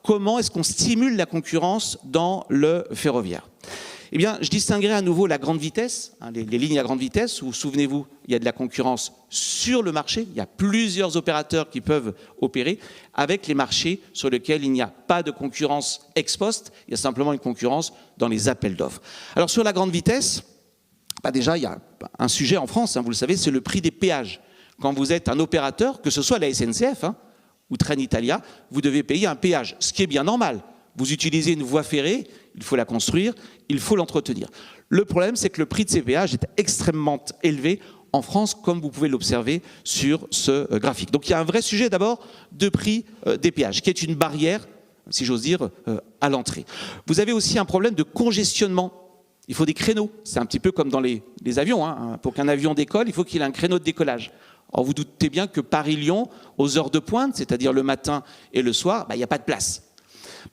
comment est-ce qu'on stimule la concurrence dans le ferroviaire? Eh bien, je distinguerai à nouveau la grande vitesse, les lignes à grande vitesse, où, souvenez-vous, il y a de la concurrence sur le marché, il y a plusieurs opérateurs qui peuvent opérer, avec les marchés sur lesquels il n'y a pas de concurrence ex post, il y a simplement une concurrence dans les appels d'offres. Alors sur la grande vitesse, déjà, il y a un sujet en France, vous le savez, c'est le prix des péages. Quand vous êtes un opérateur, que ce soit la SNCF ou Trenitalia, vous devez payer un péage, ce qui est bien normal. Vous utilisez une voie ferrée, il faut la construire, il faut l'entretenir. Le problème, c'est que le prix de ces péages est extrêmement élevé en France, comme vous pouvez l'observer sur ce graphique. Donc il y a un vrai sujet d'abord de prix des péages, qui est une barrière, si j'ose dire, à l'entrée. Vous avez aussi un problème de congestionnement. Il faut des créneaux. C'est un petit peu comme dans les avions. Pour qu'un avion décolle, il faut qu'il ait un créneau de décollage. Or, vous doutez bien que Paris-Lyon, aux heures de pointe, c'est-à-dire le matin et le soir, il n'y a pas de place.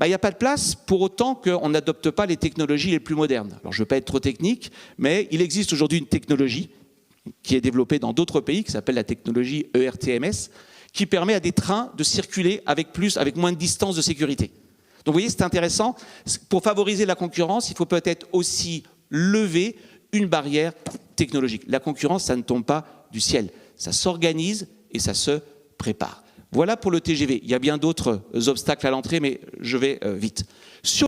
Il n'y a pas de place pour autant qu'on n'adopte pas les technologies les plus modernes. Alors, je ne veux pas être trop technique, mais il existe aujourd'hui une technologie qui est développée dans d'autres pays, qui s'appelle la technologie ERTMS, qui permet à des trains de circuler avec moins de distance de sécurité. Donc, vous voyez, c'est intéressant. Pour favoriser la concurrence, il faut peut-être aussi lever une barrière technologique. La concurrence, ça ne tombe pas du ciel. Ça s'organise et ça se prépare. Voilà pour le TGV. Il y a bien d'autres obstacles à l'entrée, mais je vais vite.